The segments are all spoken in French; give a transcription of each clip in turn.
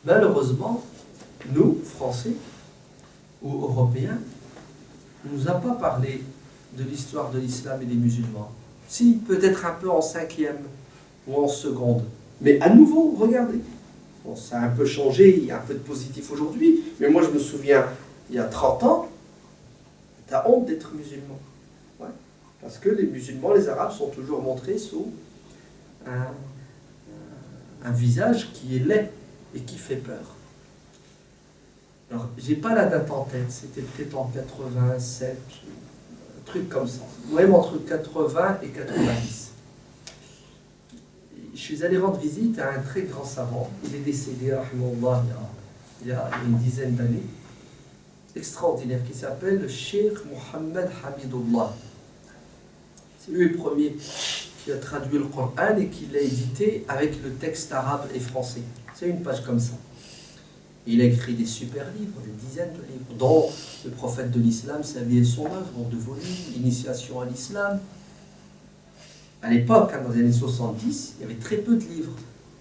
Malheureusement, nous, Français ou Européens, on ne nous a pas parlé de l'histoire de l'islam et des musulmans. Si, peut-être un peu en 5e ou en seconde. Mais à nouveau, regardez. Bon, ça a un peu changé, il y a un peu de positif aujourd'hui, mais moi je me souviens, il y a 30 ans, t'as honte d'être musulman. Ouais. Parce que les musulmans, les arabes, sont toujours montrés sous un visage qui est laid et qui fait peur. Alors, j'ai pas la date en tête, c'était peut-être en 87, un truc comme ça. Même entre 80 et 90. Je suis allé rendre visite à un très grand savant. Il est décédé, rahimahullah, il y a une dizaine d'années. Extraordinaire, qui s'appelle Cheikh Mohammed Hamidullah. C'est lui le premier qui a traduit le Coran et qui l'a édité avec le texte arabe et français. C'est une page comme ça. Il a écrit des super livres, des dizaines de livres, dont le prophète de l'islam, sa vie et son œuvre, en 2 volumes, Initiation à l'islam. À l'époque, dans les années 70, il y avait très peu de livres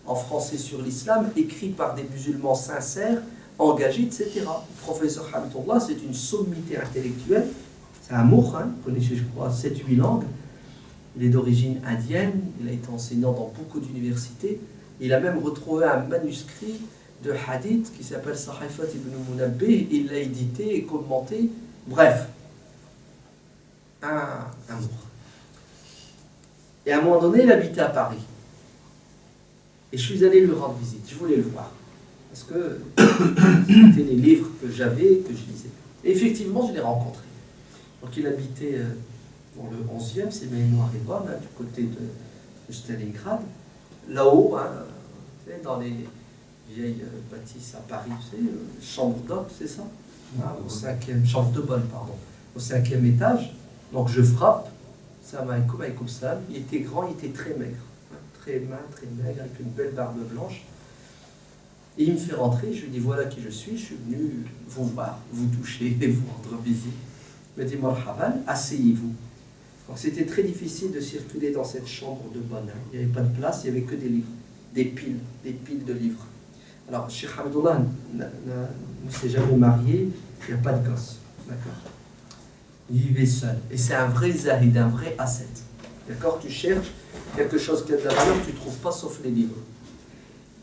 en français sur l'islam, écrits par des musulmans sincères, engagés, etc. Le professeur Hamidullah, c'est une sommité intellectuelle, c'est un mour, hein, vous connaissez, je crois, 7-8 langues. Il est d'origine indienne, il a été enseignant dans beaucoup d'universités. Il a même retrouvé un manuscrit de hadith qui s'appelle Sahifat ibn Munabbih, il l'a édité et commenté. Bref, un mour. Et à un moment donné, il habitait à Paris. Et je suis allé lui rendre visite, je voulais le voir. Parce que c'était les livres que j'avais, que je lisais. Et effectivement, je l'ai rencontré. Donc il habitait dans le 11e, c'est mes mémoires et bonnes, du côté de Stalingrad. Là-haut, hein, dans les vieilles bâtisses à Paris, tu sais, chambre d'hôte, c'est ça, au 5e, chambre de bonne, pardon, au 5e étage. Donc je frappe, il était grand, il était très maigre, très maigre, avec une belle barbe blanche. Et il me fait rentrer, je lui dis voilà qui je suis venu vous voir, vous toucher et vous rendre visite. Il me dit marhaban, asseyez-vous. Donc c'était très difficile de circuler dans cette chambre de bonne. Il n'y avait pas de place, il n'y avait que des livres, des piles de livres. Alors, Cheikh Hamidullah ne s'est jamais marié, il n'y a pas de gosse, d'accord. Il vivait seul. Et c'est un vrai zahid, un vrai asset. D'accord. Tu cherches quelque chose qui a de la valeur, tu ne trouves pas sauf les livres.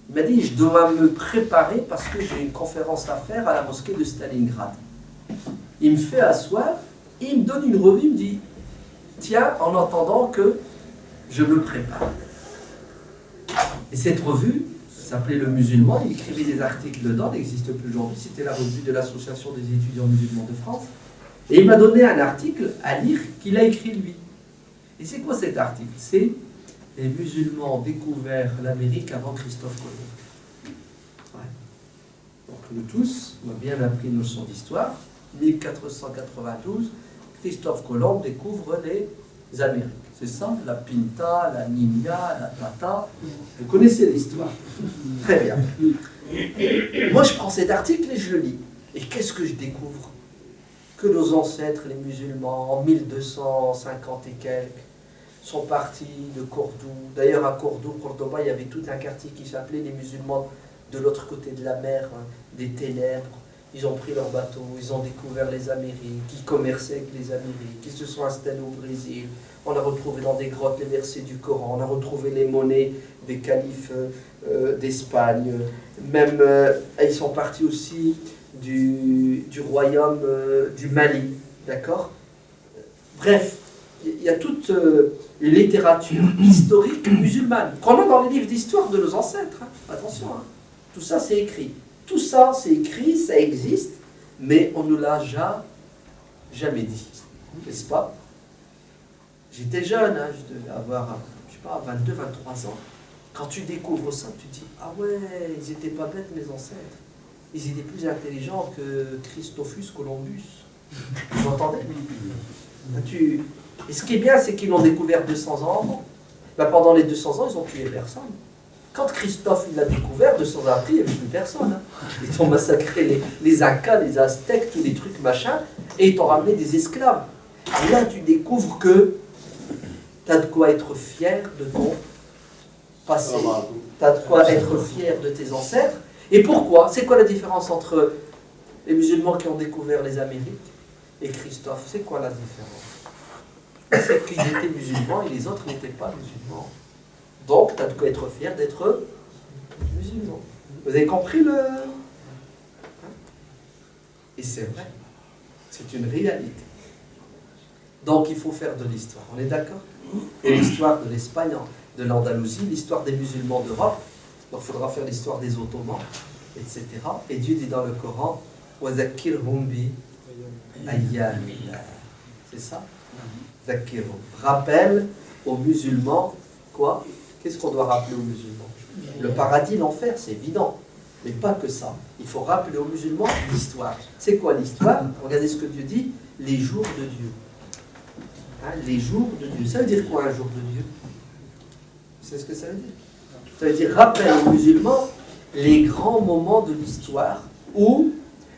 Il m'a dit, je dois me préparer parce que j'ai une conférence à faire à la mosquée de Stalingrad. Il me fait asseoir, et il me donne une revue, il me dit, tiens, en entendant que je me prépare. Et cette revue s'appelait Le Musulman, il écrivait des articles dedans, elle n'existe plus aujourd'hui, c'était la revue de l'Association des étudiants musulmans de France. Et il m'a donné un article à lire qu'il a écrit lui. Et c'est quoi cet article? C'est les musulmans ont découvert l'Amérique avant Christophe Colomb. Ouais. Donc nous tous, on a bien appris une leçon d'histoire. 1492, Christophe Colomb découvre les Amériques. C'est ça, la Pinta, la Nimia, la Tata. Vous connaissez l'histoire. Très bien. Moi, je prends cet article et je le lis. Et qu'est-ce que je découvre? Que nos ancêtres, les musulmans, en 1250 et quelques, sont partis de Cordoue. D'ailleurs, à Cordoba, il y avait tout un quartier qui s'appelait les musulmans de l'autre côté de la mer, des ténèbres. Ils ont pris leur bateau, ils ont découvert les Amériques, ils commerçaient avec les Amériques, ils se sont installés au Brésil. On a retrouvé dans des grottes les versets du Coran, on a retrouvé les monnaies des califes d'Espagne. Même, ils sont partis aussi du royaume du Mali, d'accord? Bref, il y a toute une littérature historique musulmane qu'on a dans les livres d'histoire de nos ancêtres. Hein. Attention, hein. Tout ça c'est écrit. Tout ça c'est écrit, ça existe, mais on ne l'a jamais dit, n'est-ce pas? J'étais jeune, hein, je devais avoir, je sais pas, 22, 23 ans. Quand tu découvres ça, tu te dis, ah ouais, ils n'étaient pas bêtes mes ancêtres. Ils étaient plus intelligents que Christophus Columbus. Vous entendez? Et ce qui est bien, c'est qu'ils l'ont découvert 200 ans avant. Ben, pendant les 200 ans, ils ont tué personne. Quand Christophe l'a découvert, 200 ans après, il n'y avait plus personne. Hein. Ils ont massacré les Incas, les Aztèques, tous les trucs machin, et ils t'ont ramené des esclaves. Et là, tu découvres que tu as de quoi être fier de ton passé. Tu as de quoi être fier de tes ancêtres. Et pourquoi? C'est quoi la différence entre les musulmans qui ont découvert les Amériques et Christophe? C'est quoi la différence? C'est qu'ils étaient musulmans et les autres n'étaient pas musulmans. Donc, tu as de quoi être fier d'être musulman. Vous avez compris le... Et c'est vrai. C'est une réalité. Donc, il faut faire de l'histoire. On est d'accord? Et l'histoire de l'Espagne, de l'Andalousie, l'histoire des musulmans d'Europe. Donc, il faudra faire l'histoire des Ottomans, etc. Et Dieu dit dans le Coran, وَذَكِّرْهُمْ بِأَيَّامِلَّهِ. C'est ça? Zakirhum. Rappelle aux musulmans, quoi? Qu'est-ce qu'on doit rappeler aux musulmans? Le paradis, l'enfer, c'est évident. Mais pas que ça. Il faut rappeler aux musulmans l'histoire. C'est quoi l'histoire? Regardez ce que Dieu dit, les jours de Dieu. Hein, les jours de Dieu. Ça veut dire quoi un jour de Dieu? C'est ce que ça veut dire? Ça veut dire rappelle aux musulmans les grands moments de l'histoire où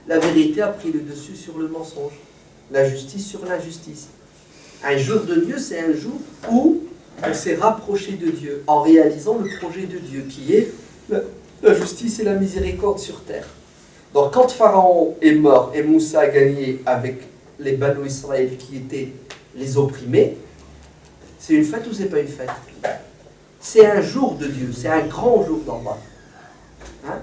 la vérité a pris le dessus sur le mensonge, la justice sur l'injustice. Un jour de Dieu, c'est un jour où on s'est rapproché de Dieu en réalisant le projet de Dieu qui est la justice et la miséricorde sur terre. Donc quand Pharaon est mort et Moussa a gagné avec les Banu Israël qui étaient les opprimés, c'est une fête ou c'est pas une fête? C'est un jour de Dieu, c'est un grand jour d'Allah. Hein?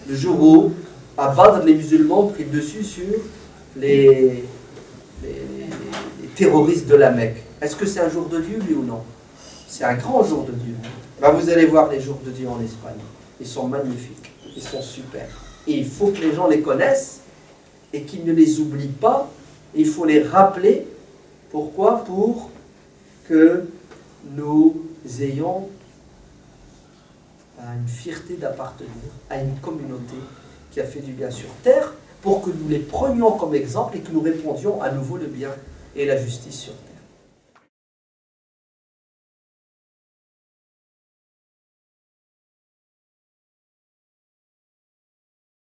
Le jour où, à Badr, les musulmans ont pris le dessus sur les terroristes de la Mecque. Est-ce que c'est un jour de Dieu, oui ou non? C'est un grand jour de Dieu. Ben, vous allez voir les jours de Dieu en Espagne. Ils sont magnifiques, ils sont super. Et il faut que les gens les connaissent et qu'ils ne les oublient pas. Il faut les rappeler. Pourquoi? Pour que nous ayons une fierté d'appartenir à une communauté qui a fait du bien sur terre, pour que nous les prenions comme exemple et que nous répandions à nouveau le bien et la justice sur terre.